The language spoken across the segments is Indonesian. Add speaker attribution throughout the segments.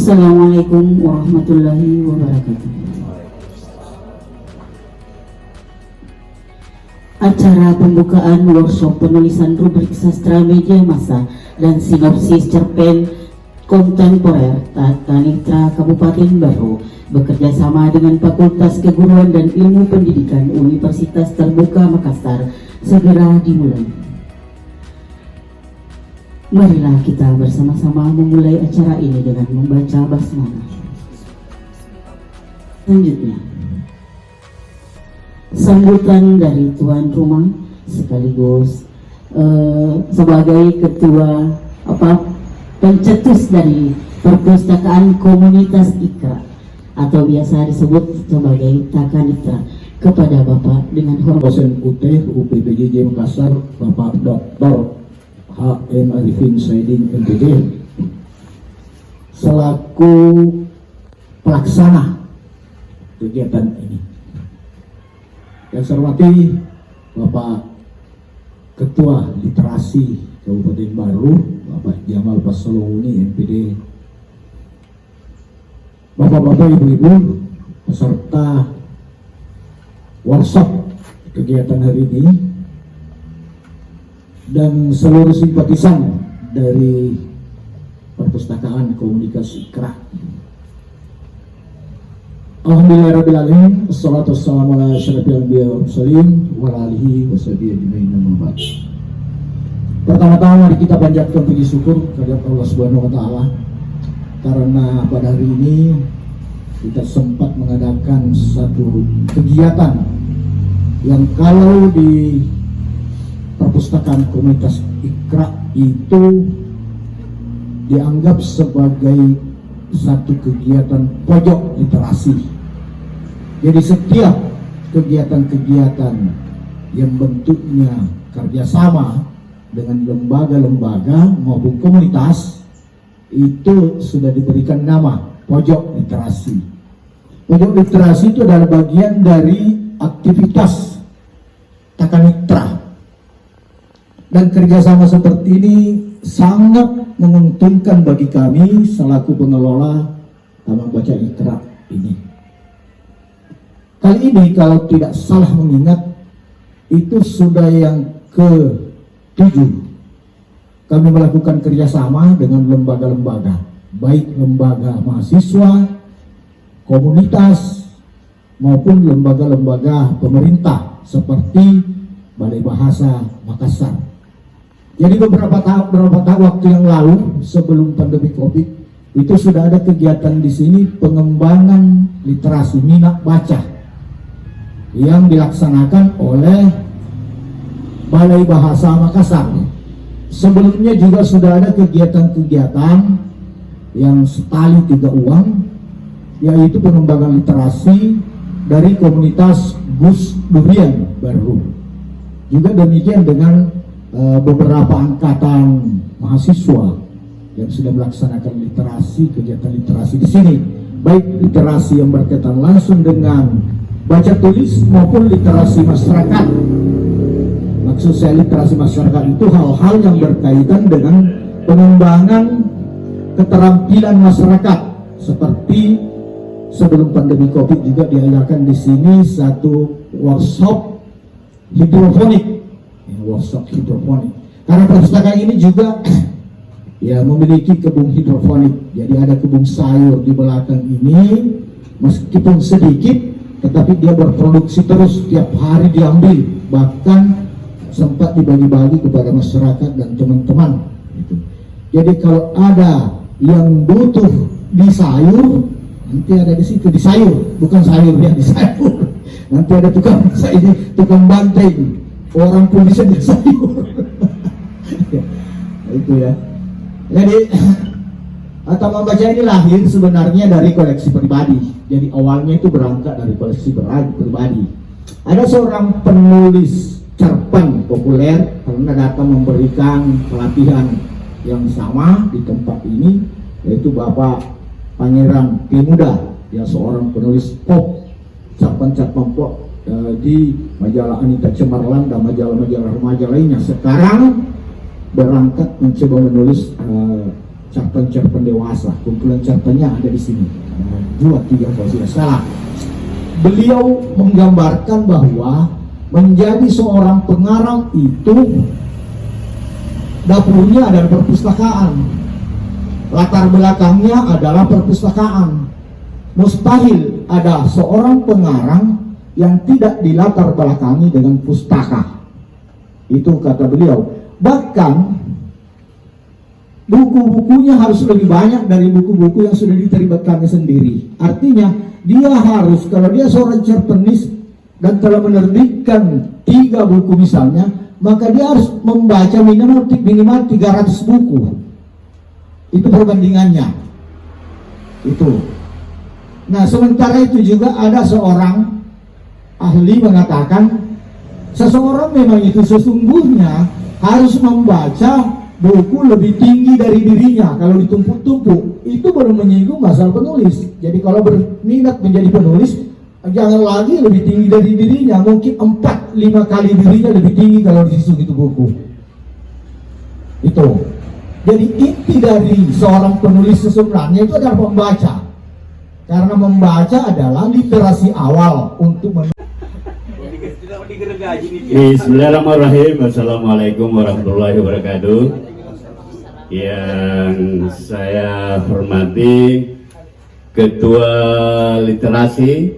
Speaker 1: Assalamualaikum warahmatullahi wabarakatuh. Acara pembukaan workshop penulisan rubrik sastra media massa dan sinopsis cerpen kontemporer Tata Nitra Kabupaten Baru bekerja sama dengan Fakultas Keguruan dan Ilmu Pendidikan Universitas Terbuka Makassar segera dimulai. Marilah kita bersama-sama memulai acara ini dengan membaca basmalah. Selanjutnya, sambutan dari tuan rumah sekaligus sebagai ketua pencetus dari perpustakaan komunitas Ikra atau biasa disebut sebagai Taka Nitra, kepada Bapak dengan hormat
Speaker 2: dosen UT UPPJJ Makassar Bapak Dr. H.M. Arifin Saidin MPD selaku pelaksana kegiatan ini. Yang saya hormati Bapak Ketua Literasi Kabupaten Baru Bapak Jamal Pasaloni MPD, Bapak-bapak, ibu-ibu peserta workshop kegiatan hari ini, dan seluruh simpatisan dari perpustakaan komunikasi Ikra. Alhamdulillahirrahmanirrahim. Assalatu wassalamu ala asyrafil anbiya'i wal mursalin wa ala alihi washabihi ajmain, amma ba'd. Pertama-tama mari kita panjatkan puji syukur kepada Allah Subhanahu wa taala karena pada hari ini kita sempat mengadakan satu kegiatan yang kalau di perpustakaan komunitas Ikra itu dianggap sebagai satu kegiatan pojok literasi. Jadi setiap kegiatan-kegiatan yang bentuknya kerjasama dengan lembaga-lembaga maupun komunitas itu sudah diberikan nama pojok literasi. Pojok literasi itu adalah bagian dari aktivitas Taka Nitra, dan kerjasama seperti ini sangat menguntungkan bagi kami selaku pengelola Taman Baca Ikra ini. Kali ini kalau tidak salah mengingat itu sudah yang ke-7 kami melakukan kerjasama dengan lembaga-lembaga, baik lembaga mahasiswa, komunitas, maupun lembaga-lembaga pemerintah seperti Balai Bahasa Makassar. Jadi beberapa waktu yang lalu sebelum pandemi Covid itu sudah ada kegiatan di sini pengembangan literasi minat baca yang dilaksanakan oleh Balai Bahasa Makassar. Sebelumnya juga sudah ada kegiatan-kegiatan yang setali tiga uang, yaitu pengembangan literasi dari komunitas Gus Durian Baru. Juga demikian dengan beberapa angkatan mahasiswa yang sudah melaksanakan literasi, kegiatan literasi di sini, baik literasi yang berkaitan langsung dengan baca tulis maupun literasi masyarakat. Maksud saya literasi masyarakat itu hal-hal yang berkaitan dengan pengembangan keterampilan masyarakat, seperti sebelum pandemi Covid juga diadakan di sini satu workshop hidroponik. Karena perpustakaan ini juga ya memiliki kebun hidroponik. Jadi ada kebun sayur di belakang ini, meskipun sedikit, tetapi dia berproduksi terus, tiap hari diambil, bahkan sempat dibagi-bagi kepada masyarakat dan teman-teman. Jadi kalau ada yang butuh di sayur, nanti ada di situ di sayur, bukan sayur ya, di sayur. Nanti ada tukang banteng, orang pun bisa di sayur. Itu ya. Jadi Taman Baca ini lahir sebenarnya dari koleksi pribadi. Jadi awalnya itu berangkat dari koleksi pribadi. Ada seorang penulis cerpen populer karena datang memberikan pelatihan yang sama di tempat ini, yaitu Bapak Pangeran Pemuda, dia seorang penulis pop, cerpen-cerpen pop di majalah Anita Cemerlang dan majalah-majalah remaja lainnya. Sekarang berangkat mencoba menulis cerpen-cerpen dewasa. Kumpulan cerpennya ada di sini. 2-3 kalau tidak salah. Beliau menggambarkan bahwa menjadi seorang pengarang itu dapurnya adalah perpustakaan, latar belakangnya adalah perpustakaan. Mustahil ada seorang pengarang yang tidak dilatar belakangi dengan pustaka. Itu kata beliau. Bahkan buku-bukunya harus lebih banyak dari buku-buku yang sudah diterbitannya sendiri. Artinya dia harus, kalau dia seorang cerpenis dan telah menerbitkan 3 buku misalnya, maka dia harus membaca minimal 300 buku. Itu perbandingannya. Itu. Nah, sementara itu juga ada seorang ahli mengatakan seseorang memang itu sesungguhnya harus membaca buku lebih tinggi dari dirinya. Kalau ditumpuk-tumpuk, itu baru menyinggung masalah penulis. Jadi kalau berminat menjadi penulis, jangan lagi lebih tinggi dari dirinya, mungkin 4-5 kali dirinya lebih tinggi kalau disusun itu buku. Itu. Jadi inti dari seorang penulis sebenarnya itu adalah membaca. Karena membaca adalah literasi awal untuk
Speaker 3: Bismillahirrahmanirrahim. Assalamualaikum warahmatullahi wabarakatuh. Yang saya hormati Ketua Literasi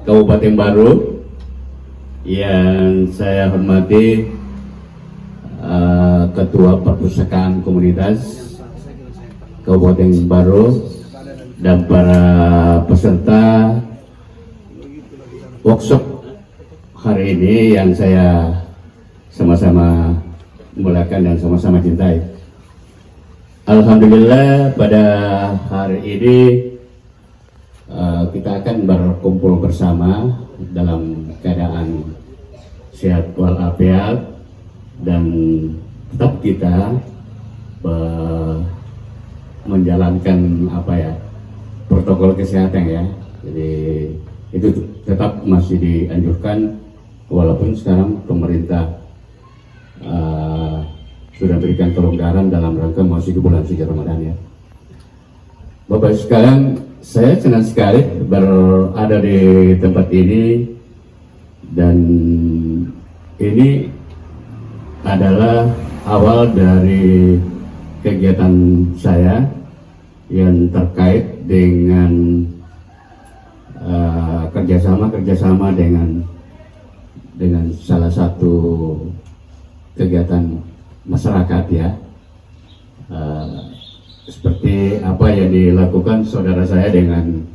Speaker 3: Kabupaten Baru, yang saya hormati Ketua Perpustakaan Komunitas Kabupaten Baru, dan para peserta workshop hari ini yang saya sama-sama muliakan dan sama-sama cintai. Alhamdulillah pada hari ini kita akan berkumpul bersama dalam keadaan sehat walafiat, dan tetap kita menjalankan protokol kesehatan ya. Jadi itu tetap masih dianjurkan, walaupun sekarang pemerintah sudah berikan kelonggaran dalam rangka memasuki bulan suci Ramadan ya. Bapak sekalian, saya senang sekali berada di tempat ini, dan ini adalah awal dari kegiatan saya yang terkait dengan kerjasama dengan salah satu kegiatan masyarakat ya, seperti apa yang dilakukan saudara saya dengan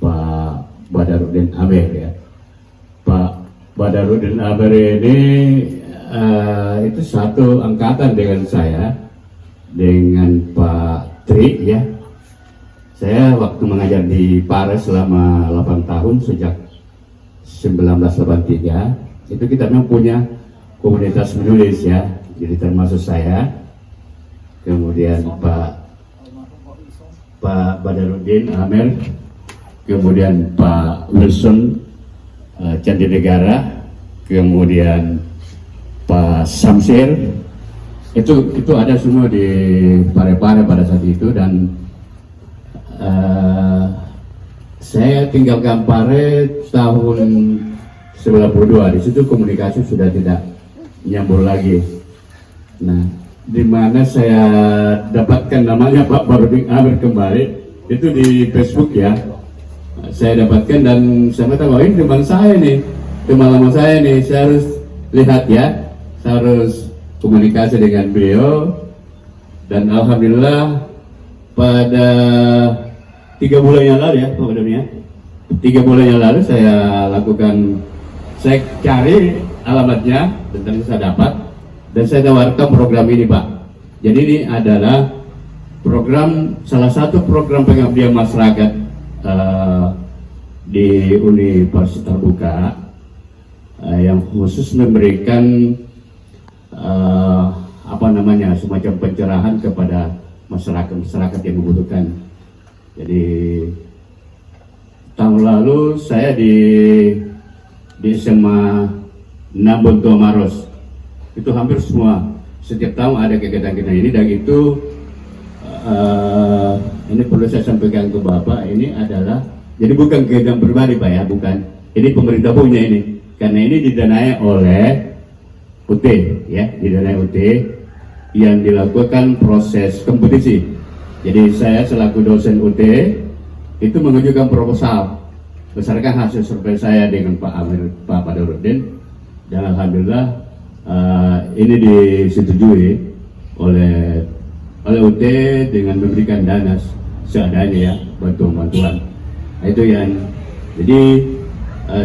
Speaker 3: Pak Badarudin Amir ya. Pak Badarudin Amir ini itu satu angkatan dengan saya, dengan Pak Tri ya. Saya waktu mengajar di Pares selama 8 tahun sejak 1983, itu kita memang punya komunitas menulis ya. Jadi termasuk saya, kemudian Pak Badarudin Amir, kemudian Pak Wilson Candinegara, kemudian Pak Samsir, itu ada semua di Parepare pada saat itu. Dan saya tinggalkan Pare tahun 92. Di situ komunikasi sudah tidak nyambung lagi. Nah, di mana saya dapatkan namanya Pak Badarudin Amir kembali itu di Facebook ya. Saya dapatkan dan saya tahu ini teman saya nih, teman lama saya nih. Saya harus lihat ya, saya harus komunikasi dengan beliau. Dan alhamdulillah pada 3 bulan yang lalu ya Pak Badarudin ya, 3 bulan yang lalu saya lakukan, saya cari alamatnya dan ternyata saya dapat, dan saya tawarkan program ini Pak. Jadi ini adalah program, salah satu program pengabdian masyarakat di Universitas Terbuka yang khusus memberikan semacam pencerahan kepada masyarakat yang membutuhkan. Jadi tahun lalu saya di SMA Nabon Tua Maros, itu hampir semua setiap tahun ada kegiatan kita ini, dan itu ini perlu saya sampaikan ke Bapak, ini adalah, jadi bukan kegiatan pribadi Pak ya, bukan. Ini pemerintah punya ini, karena ini didanai oleh UT ya, didanai UT yang dilakukan proses kompetisi. Jadi saya selaku dosen UT itu mengajukan proposal berdasarkan hasil survei saya dengan Pak Padarudin, dan alhamdulillah ini disetujui oleh UT dengan memberikan dana seadanya ya, bantuan. Itu yang jadi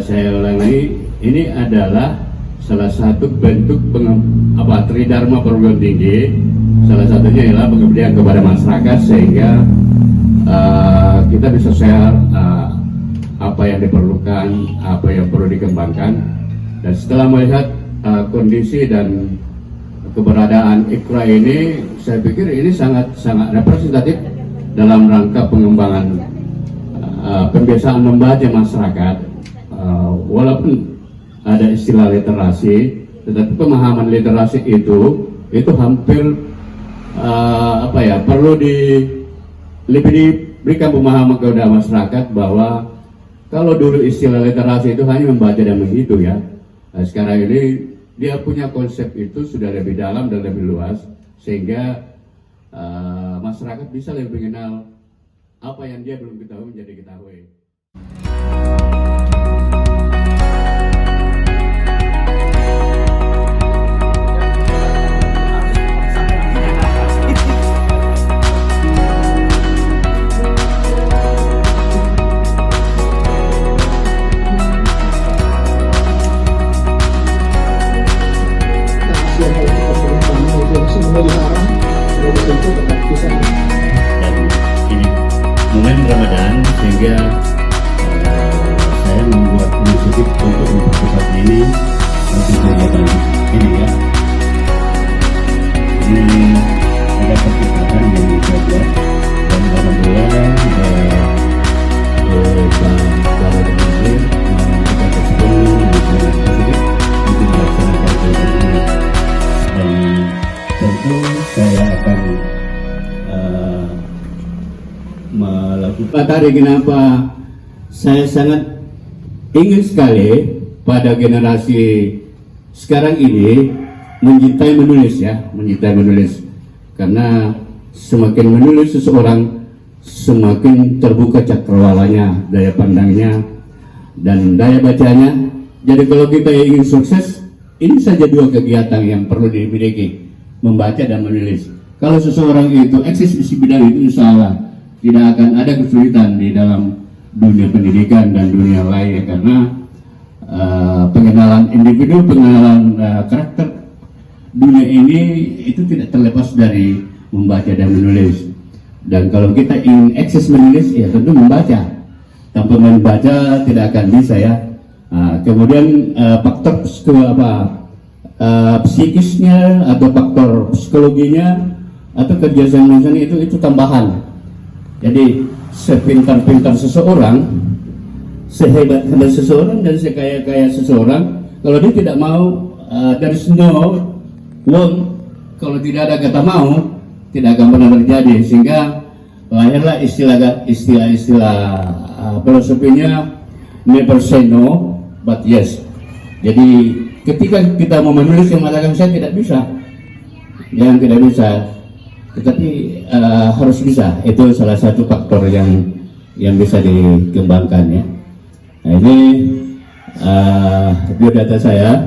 Speaker 3: saya ulang lagi, ini adalah salah satu bentuk tridharma perguruan tinggi. Salah satunya adalah pengabdian kepada masyarakat, sehingga kita bisa share apa yang diperlukan, apa yang perlu dikembangkan. Dan setelah melihat kondisi dan keberadaan IKRA ini, saya pikir ini sangat representatif dalam rangka pengembangan pembiasaan membaca masyarakat. Walaupun ada istilah literasi, tetapi pemahaman literasi itu hampir perlu lebih diberikan pemahaman kepada masyarakat bahwa kalau dulu istilah literasi itu hanya membaca dan menghitung ya. Nah, sekarang ini dia punya konsep itu sudah lebih dalam dan lebih luas, sehingga masyarakat bisa lebih mengenal apa yang dia belum ketahui menjadi ketahui. Dan ini momen Ramadan, sehingga saya membuat inisiatif untuk mempercepat ini untuk kegiatan ini ya. Ini ada percepatan yang kita buat, dan alhamdulillah Pak Bapak dan Menteri kita tersebut bisa positif untuk melaksanakan kegiatan ini. Dan tentu saya akan melakukan tadi. Kenapa saya sangat ingin sekali pada generasi sekarang ini mencintai menulis, karena semakin menulis seseorang semakin terbuka cakrawalanya, daya pandangnya dan daya bacanya. Jadi kalau kita ingin sukses, ini saja dua kegiatan yang perlu dimiliki, membaca dan menulis. Kalau seseorang itu eksis di bidang itu, insya Allah tidak akan ada kesulitan di dalam dunia pendidikan dan dunia lain, karena pengenalan individu, pengenalan karakter dunia ini itu tidak terlepas dari membaca dan menulis. Dan kalau kita ingin eksis menulis, ya tentu membaca. Tanpa membaca tidak akan bisa ya. Kemudian faktor psikisnya atau faktor psikologinya atau kerjasama itu tambahan. Jadi sepintar-pintar seseorang, sehebat-hebat seseorang, dan sekaya-kaya seseorang, kalau dia tidak mau, there is no want, kalau tidak ada kata mau, tidak akan pernah terjadi. Sehingga lahirlah istilah filosofinya never say no but yes. Jadi ketika kita mau menulis yang mengatakan saya tidak bisa, yang tidak bisa, tetapi harus bisa. Itu salah satu faktor yang bisa dikembangkan ya. Nah, ini biodata saya.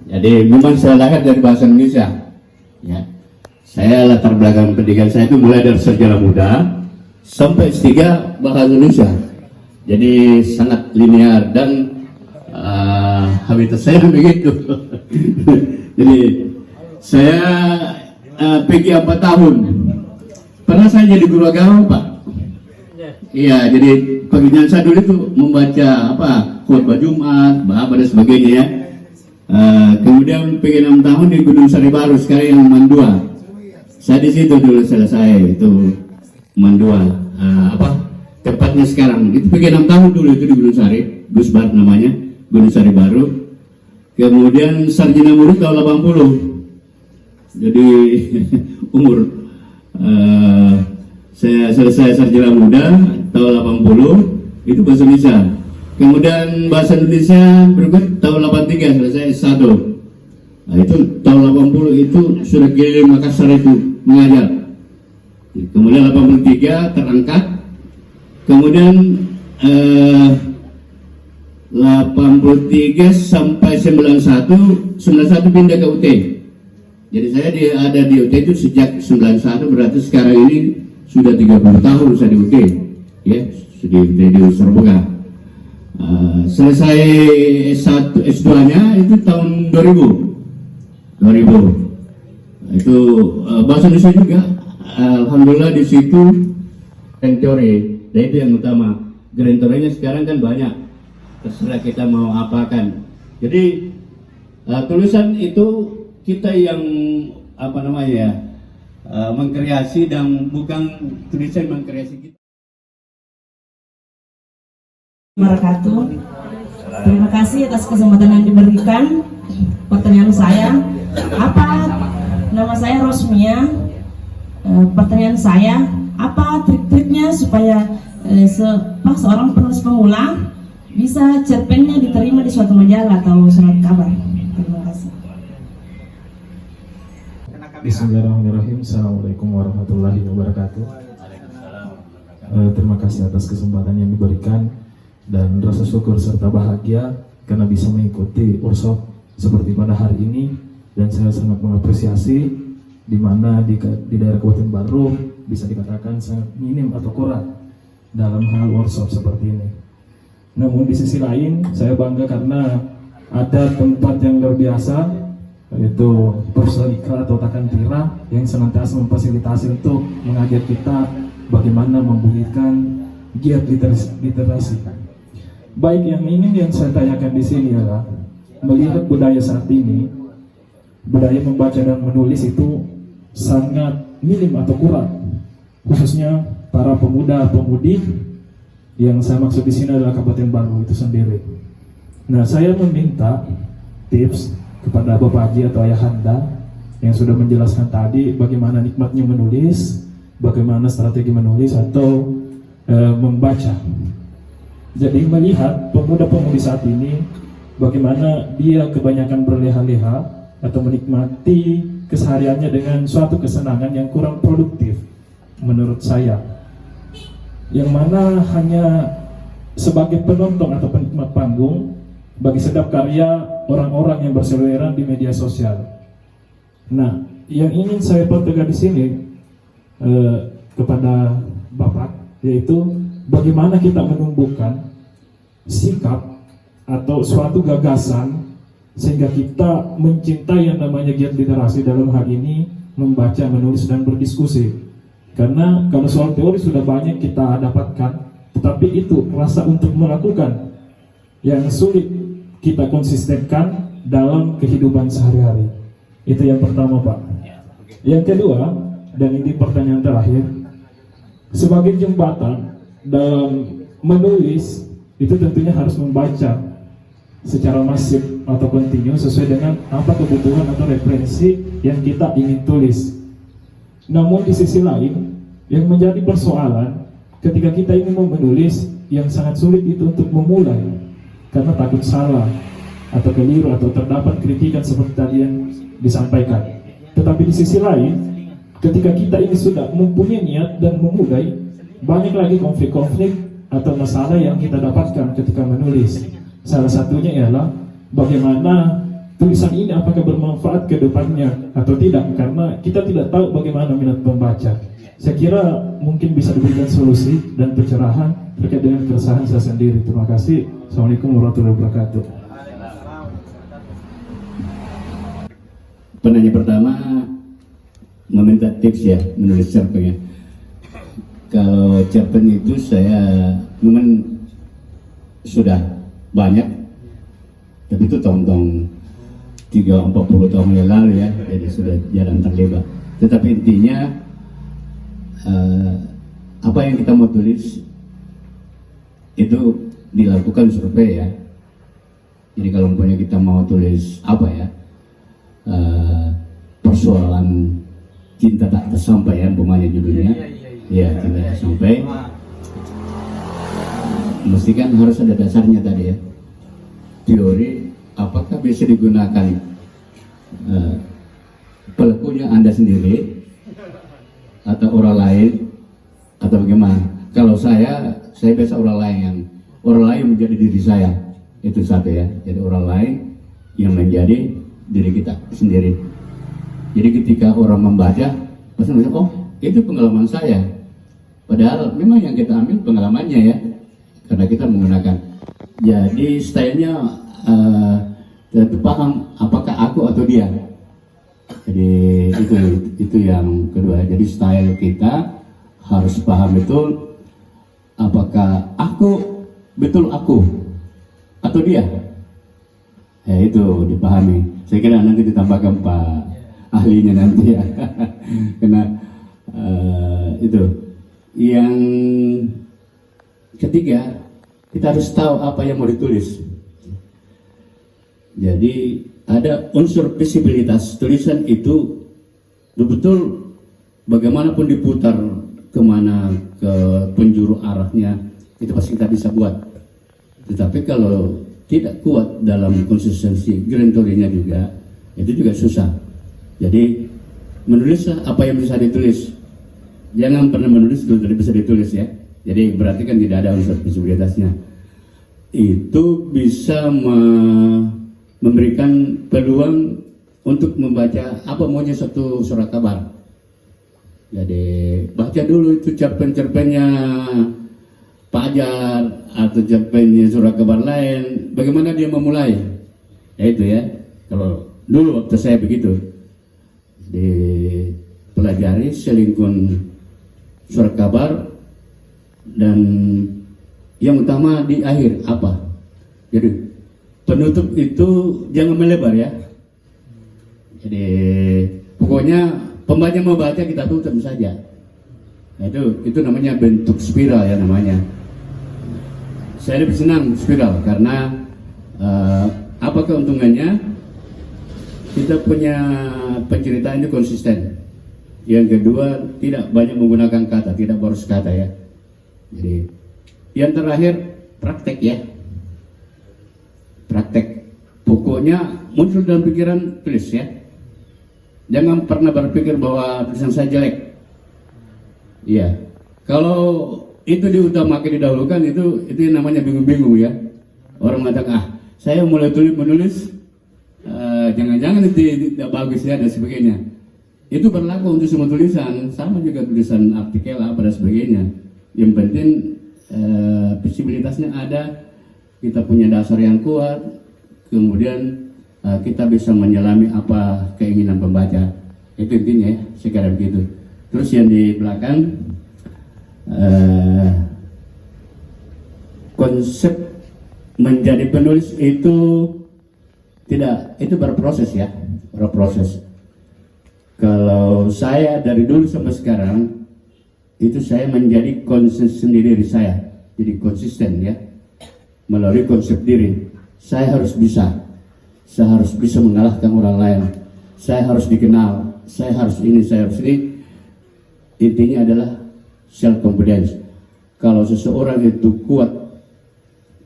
Speaker 3: Jadi memang saya lahir dari bahasa Indonesia ya. Saya latar belakang pendidikan saya itu mulai dari sejarah muda sampai S3 bahasa Indonesia. Jadi sangat linear, dan habitat saya begitu. Jadi saya PG 4 tahun. Pernah saya jadi guru agama, Pak. Iya, jadi pekerjaan saya dulu itu membaca khutbah Jumat, bahasa dan sebagainya ya. Kemudian PG 6 tahun di Gunung Sari Baru, sekarang yang Mandua. Saya di situ dulu selesai itu Mandua. Tepatnya sekarang itu PG 6 tahun dulu itu di Gunung Sari, Gusbar namanya, Gunung Sari Baru. Kemudian sarjana murid tahun 80. Jadi umur Saya selesai sarjana muda tahun 80 itu bahasa Indonesia. Kemudian bahasa Indonesia berikut tahun 83 selesai S1. Nah, itu tahun 80 itu sudah keliling Makassar itu mengajar. Kemudian 83 terangkat. Kemudian 83 sampai 91 pindah ke UT. Jadi saya ada di UT itu sejak 91, berarti sekarang ini sudah 30 tahun saya di UT, ya, sudah di Serboga. Selesai S1, S2-nya itu tahun 2000. Itu bahasa Indonesia juga. Alhamdulillah di situ grand teori, dan itu yang utama. Grand teorinya sekarang kan banyak, terserah kita mau apakan. Jadi tulisan itu kita yang mengkreasi dan bukan tulisan mengkreasi kita.
Speaker 4: Wabarakatuh. Terima kasih atas kesempatan yang diberikan. Pertanyaan saya, nama saya Rosmia. Pertanyaan saya, apa trik-triknya supaya seorang penulis pemula bisa cerpennya diterima di suatu majalah atau surat kabar? Terima kasih.
Speaker 5: Bismillahirrahmanirrahim. Assalamualaikum warahmatullahi wabarakatuh. Terima kasih atas kesempatan yang diberikan dan rasa syukur serta bahagia karena bisa mengikuti workshop seperti pada hari ini, dan saya sangat mengapresiasi di mana di daerah Kabupaten Baru bisa dikatakan sangat minim atau kurang dalam hal workshop seperti ini. Namun di sisi lain saya bangga karena ada tempat yang luar biasa, yaitu Profesor Ikra atau Takan Tira yang senantiasa memfasilitasi untuk mengajar kita bagaimana membumikan giat literasi. Baik, yang saya tanyakan di sini adalah melihat budaya saat ini, budaya membaca dan menulis itu sangat minim atau kurang, khususnya para pemuda-pemudi yang saya maksud di sini adalah Kabupaten Baru itu sendiri. Nah, saya meminta tips kepada Bapak Haji atau Ayahanda yang sudah menjelaskan tadi bagaimana nikmatnya menulis, bagaimana strategi menulis atau membaca. Jadi melihat pemuda-pemudi saat ini bagaimana dia kebanyakan berleha-leha atau menikmati kesehariannya dengan suatu kesenangan yang kurang produktif menurut saya, yang mana hanya sebagai penonton atau penikmat panggung bagi sedap karya orang-orang yang berseliweran di media sosial. Nah, yang ingin saya pertegas di sini kepada Bapak, yaitu bagaimana kita menumbuhkan sikap atau suatu gagasan sehingga kita mencintai yang namanya giat literasi, dalam hal ini membaca, menulis, dan berdiskusi. Karena kalau soal teori sudah banyak kita dapatkan, tetapi itu rasa untuk melakukan yang sulit kita konsistenkan dalam kehidupan sehari-hari. Itu yang pertama, Pak. Yang kedua, dan ini pertanyaan terakhir, sebagai jembatan dalam menulis itu tentunya harus membaca secara masif atau kontinu sesuai dengan apa kebutuhan atau referensi yang kita ingin tulis. Namun di sisi lain yang menjadi persoalan ketika kita ingin menulis, yang sangat sulit itu untuk memulai karena takut salah atau keliru atau terdapat kritikan seperti tadi yang disampaikan. Tetapi di sisi lain ketika kita ini sudah mempunyai niat dan memulai, banyak lagi konflik-konflik atau masalah yang kita dapatkan ketika menulis. Salah satunya ialah bagaimana tulisan ini apakah bermanfaat ke depannya atau tidak, karena kita tidak tahu bagaimana minat pembaca. Saya kira mungkin bisa diberikan solusi dan pencerahan terkait dengan keresahan saya sendiri. Terima kasih. Assalamualaikum warahmatullahi wabarakatuh.
Speaker 3: Penanya pertama meminta tips ya menulis cerpennya. Kalau cerpen itu saya memang sudah banyak, tapi itu tahun-tahun 30-40 tahun yang lalu ya, jadi sudah jarang terlibat. Tetapi intinya apa yang kita mau tulis itu dilakukan survei ya. Jadi kalau umpamanya kita mau tulis apa ya, persoalan cinta tak tersampai ya, umpamanya judulnya. Iya, cinta tak sampai. Mesti kan harus ada dasarnya tadi ya. Teori apakah bisa digunakan pelakunya Anda sendiri atau orang lain atau bagaimana? Kalau saya biasa orang lain menjadi diri saya, itu satu ya. Jadi orang lain yang menjadi diri kita sendiri. Jadi ketika orang membaca pasti merasa, oh itu pengalaman saya, padahal memang yang kita ambil pengalamannya ya, karena kita menggunakan. Jadi stylenya itu paham apakah aku atau dia. Jadi itu yang kedua. Jadi style kita harus paham betul apakah aku betul aku atau dia. Ya itu dipahami. Saya kira nanti ditambahkan Pak ahlinya nanti ya. Karena itu. Yang ketiga, kita harus tahu apa yang mau ditulis. Jadi ada unsur visibilitas. Tulisan itu betul-betul bagaimanapun diputar kemana, ke penjuru arahnya, itu pasti kita bisa buat. Tetapi kalau tidak kuat dalam konsistensi grantorinya juga, itu juga susah. Jadi menulislah apa yang bisa ditulis. Jangan pernah menulis kalau tidak bisa ditulis ya. Jadi berarti kan tidak ada unsur visibilitasnya. Itu bisa memberikan peluang untuk membaca apa maunya satu surat kabar. Jadi baca dulu itu cerpen-cerpennya Pak Ajar atau cerpennya surat kabar lain. Bagaimana dia memulai? Ya itu ya. Kalau dulu waktu saya begitu, dipelajari selingkun surat kabar, dan yang utama di akhir apa. Jadi penutup itu jangan melebar ya. Jadi pokoknya pembaca mau baca, kita tutup saja. Nah, itu namanya bentuk spiral ya namanya. Saya lebih senang spiral karena apa keuntungannya? Kita punya penceritaan itu konsisten. Yang kedua, tidak banyak menggunakan kata, tidak boros kata ya. Jadi yang terakhir praktek ya. Praktek. Pokoknya muncul dalam pikiran, tulis ya. Jangan pernah berpikir bahwa tulisan saya jelek. Iya. Kalau itu diutamakan, didahulukan, itu namanya bingung-bingung ya. Orang mengatakan, saya mulai menulis, jangan-jangan itu tidak bagus ya dan sebagainya. Itu berlaku untuk semua tulisan, sama juga tulisan artikel apa dan sebagainya. Yang penting visibilitasnya ada, kita punya dasar yang kuat, kemudian kita bisa menyelami apa keinginan pembaca. Itu intinya ya, sekarang begitu. Terus yang di belakang, konsep menjadi penulis itu tidak, itu berproses ya, berproses. Kalau saya dari dulu sampai sekarang, itu saya menjadi konsisten diri saya, jadi konsisten ya, melalui konsep diri. Saya harus bisa mengalahkan orang lain, saya harus dikenal, saya harus ini, saya harus ini. Intinya adalah self confidence. Kalau seseorang itu kuat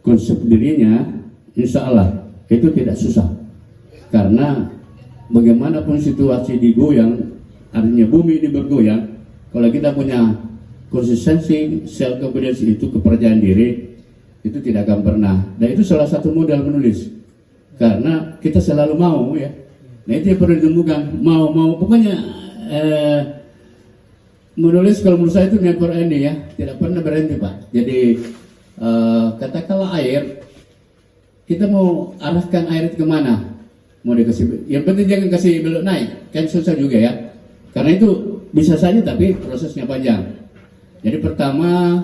Speaker 3: konsep dirinya, insya Allah itu tidak susah. Karena bagaimanapun situasi digoyang, artinya bumi ini bergoyang, kalau kita punya konsistensi, self confidence itu kepercayaan diri, itu tidak akan pernah. Dan itu salah satu modal menulis, karena kita selalu mau ya. Nah itu yang perlu ditemukan, mau pokoknya menulis kalau menurut saya itu never ending ya, tidak pernah berhenti Pak. Jadi katakanlah air, kita mau arahkan air itu kemana? Mau dikasih, yang penting jangan kasih belok naik, kan susah juga ya. Karena itu bisa saja tapi prosesnya panjang. Jadi pertama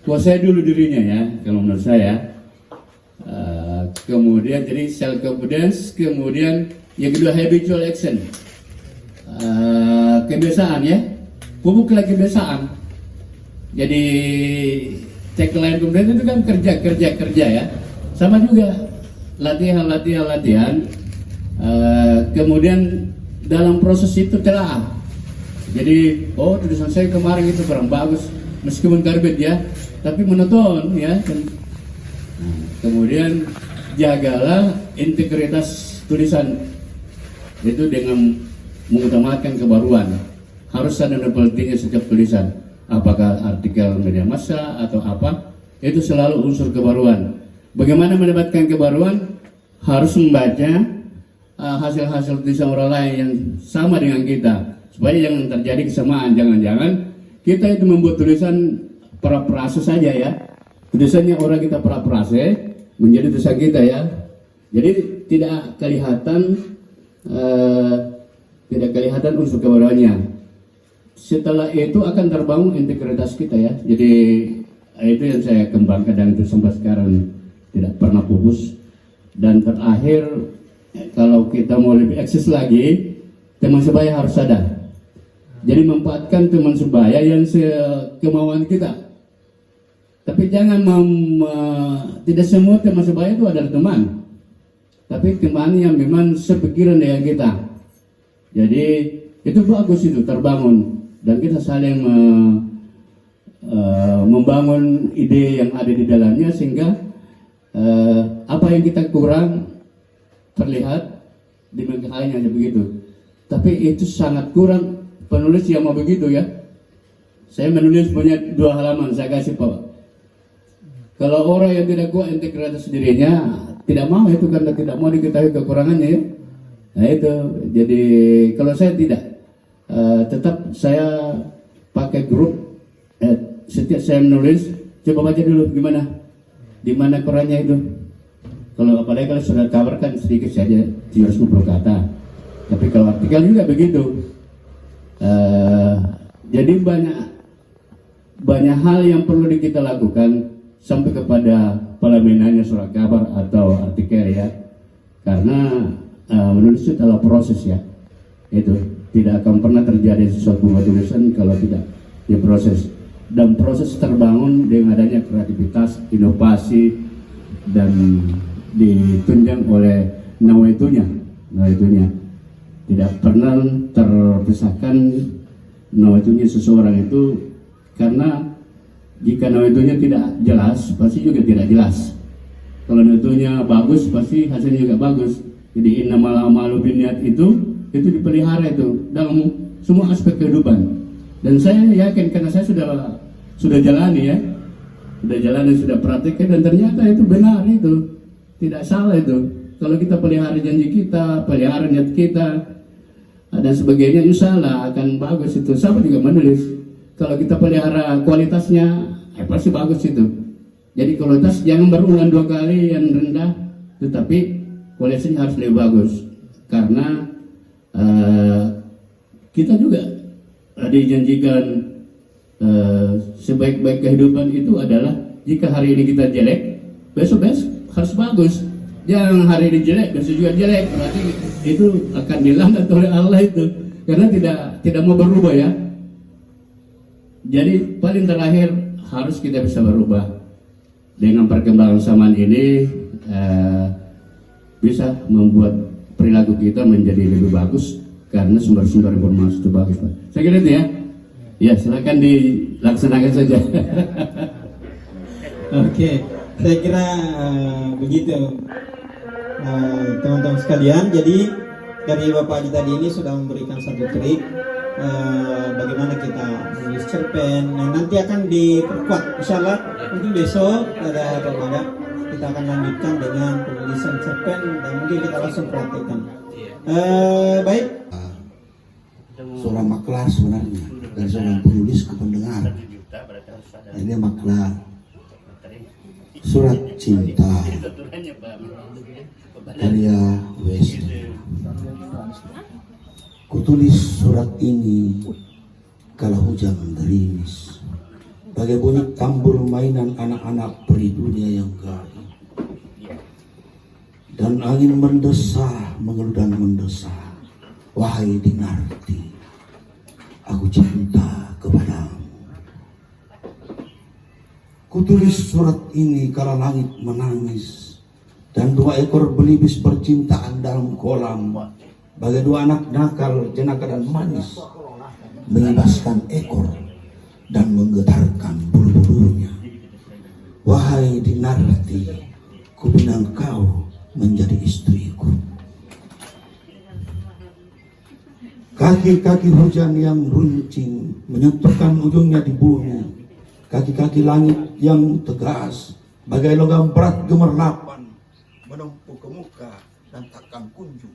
Speaker 3: kuasai dulu dirinya ya, kalau menurut saya. Kemudian jadi self confidence, kemudian yang kedua habitual action, kebiasaan ya, pupuklah kebiasaan. Jadi tagline kemudian itu kan kerja ya, sama juga latihan. Kemudian dalam proses itu telaah Jadi, oh tulisan saya kemarin itu kurang bagus, meskipun karbit ya, tapi monoton ya. Nah, kemudian jagalah integritas tulisan itu dengan mengutamakan kebaruan. Harus ada pentingnya setiap tulisan, apakah artikel media massa atau apa, itu selalu unsur kebaruan. Bagaimana mendapatkan kebaruan? Harus membaca hasil-hasil tulisan orang lain yang sama dengan kita, supaya jangan terjadi kesamaan. Jangan-jangan kita itu membuat tulisan parafrase saja ya, tulisannya orang kita parafrase menjadi tulisan kita ya. Jadi tidak kelihatan unsur kebaruannya. Setelah itu akan terbangun integritas kita ya. Jadi itu yang saya kembangkan dan itu sampai sekarang tidak pernah pupus. Dan terakhir, kalau kita mau lebih eksis lagi, teman sebaya harus sadar. Jadi manfaatkan teman sebaya yang sekemauan kita. Tapi jangan tidak semua teman sebaya itu adalah teman. Tapi teman yang memang sepikiran dengan kita. Jadi itu bagus, itu terbangun. Dan kita saling membangun ide yang ada di dalamnya, sehingga apa yang kita kurang terlihat di hanya begitu. Tapi itu sangat kurang penulis yang mau begitu ya. Saya menulis punya 2 halaman, saya kasih Pak. Kalau orang yang tidak kuat integritas dirinya, tidak mau itu karena tidak mau diketahui kekurangannya ya. Nah itu, jadi kalau saya tidak, tetap saya pakai grup. Setiap saya menulis, coba baca dulu gimana, di mana kurangnya itu. Kalau apalagi kalau sudah kabar kan sedikit saja 350 kata. Tapi kalau artikel juga begitu. Jadi banyak hal yang perlu kita lakukan sampai kepada pelaminan surat kabar atau artikel ya. Karena menulis itu adalah proses ya. Itu tidak akan pernah terjadi sesuatu tulisan kalau tidak diproses. Dan proses terbangun dengan adanya kreativitas, inovasi, dan ditunjang oleh nawaitunya. Tidak pernah terpisahkan nawaitunya seseorang itu, karena jika nawaitunya tidak jelas, pasti juga tidak jelas. Kalau nawaitunya bagus, pasti hasilnya juga bagus. Jadi innamal a'malu binniyat itu dipelihara itu dalam semua aspek kehidupan. Dan saya yakin karena saya sudah jalani ya, sudah praktekkan, dan ternyata itu benar, itu tidak salah itu. Kalau kita pelihara janji kita, pelihara niat kita dan sebagainya, insya Allah akan bagus itu. Sama juga menulis, kalau kita pelihara kualitasnya, pasti bagus itu. Jadi kualitas jangan berulang 2 kali yang rendah, tetapi kualitasnya harus lebih bagus. Karena kita juga dijanjikan sebaik-baik kehidupan itu adalah jika hari ini kita jelek, besok harus bagus. Jangan hari ini jelek, besok juga jelek, berarti itu akan dilaknat oleh Allah itu, karena tidak mau berubah ya. Jadi paling terakhir harus kita bisa berubah. Dengan perkembangan zaman ini bisa membuat perilaku kita menjadi lebih bagus karena sumber-sumber informasi itu bagus Pak. Saya kira itu ya. Ya silakan dilaksanakan saja.
Speaker 6: Oke, saya kira begitu teman-teman sekalian. Jadi dari Bapak Haji tadi ini sudah memberikan satu trik bagaimana kita menulis cerpen. Nah, nanti akan diperkuat, insyaallah mungkin besok ada bagaimana kita akan lanjutkan dengan penulisan cerpen dan mungkin kita langsung praktekkan. Baik.
Speaker 7: Seorang maklar sebenarnya dari seorang penulis ke pendengar. Ini maklar surat cinta karya Wesley. Kutulis surat ini kala hujan gerimis, bagai bunyi tambur mainan anak-anak peri dunia yang garing. Dan angin mendesah, mengeluh dan mendesah. Wahai Dinarti, aku cinta kepadamu. Kutulis surat ini kala langit menangis dan 2 ekor belibis bercintaan dalam kolam bagai dua anak nakal, jenaka dan manis, mengibaskan ekor dan menggetarkan bulu-bulunya. Wahai Dinarti, ku pinang kau menjadi istriku. Kaki-kaki hujan yang runcing menyentuhkan ujungnya di bumi. Kaki-kaki langit yang tegas bagai logam berat gemerlapan menumpuk ke muka dan takkan kunjung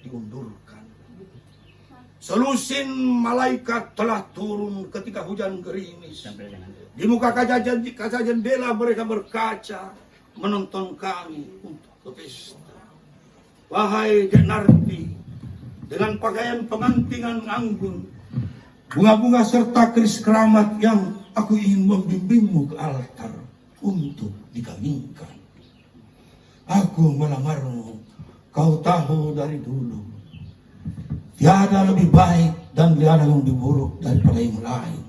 Speaker 7: diundurkan. Selusin malaikat telah turun ketika hujan gerimis. Di muka kaca jendela mereka berkaca menonton kami untuk berpesta. Wahai Dinarti, dengan pakaian pengantingan anggun, bunga-bunga serta keris keramat yang aku ingin membimbingmu ke altar untuk dikawinkan. Aku melamarmu, kau tahu dari dulu. Tiada lebih baik dan tiada yang lebih buruk daripada yang lain.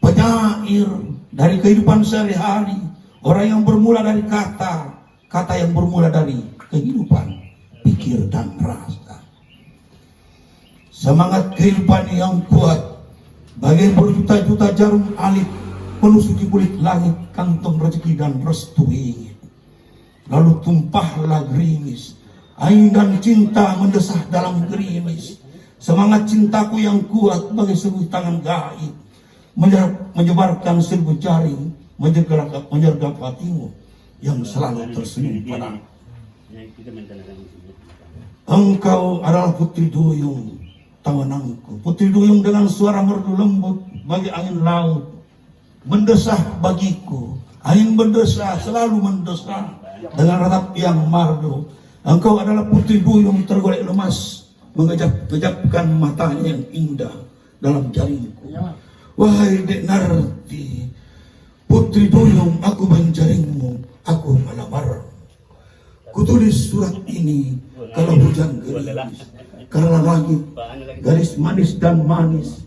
Speaker 7: Penyair dari kehidupan sehari-hari, orang yang bermula dari kata yang bermula dari kehidupan, pikir dan rasa. Semangat kehidupan yang kuat, bagai berjuta-juta jarum alit menusuki kulit langit, kantong rezeki dan restu ingin. Lalu tumpahlah gerimis, angin dan cinta mendesah dalam gerimis. Semangat cintaku yang kuat bagai sebuah tangan gaib, menyebarkan seribu jaring, menyergap hatimu yang selalu tersenyum padaku. Engkau adalah putri duyung tawananku, putri duyung dengan suara merdu lembut bagi angin laut, mendesah bagiku. Angin mendesah, selalu mendesah dengan ratap yang mardu. Engkau adalah putri duyung tergolek lemas, mengejap-gejapkan matanya yang indah dalam jaringku. Wahai Dinarti, putri duyung, aku menjaringmu, aku melamar. Kutulis surat ini kalau hujan gerimis, karena langit garis manis dan manis,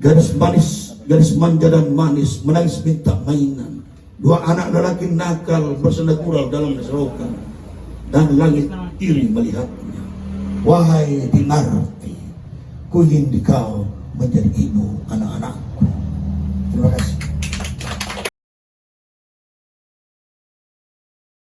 Speaker 7: gadis manis, gadis manja dan manis menangis minta mainan. Dua anak lelaki nakal bersenda gurau dalam serokan, dan langit iri melihatnya. Wahai Dinarti, ku ingin kau menjadi ibu anak-anakku. Terima kasih.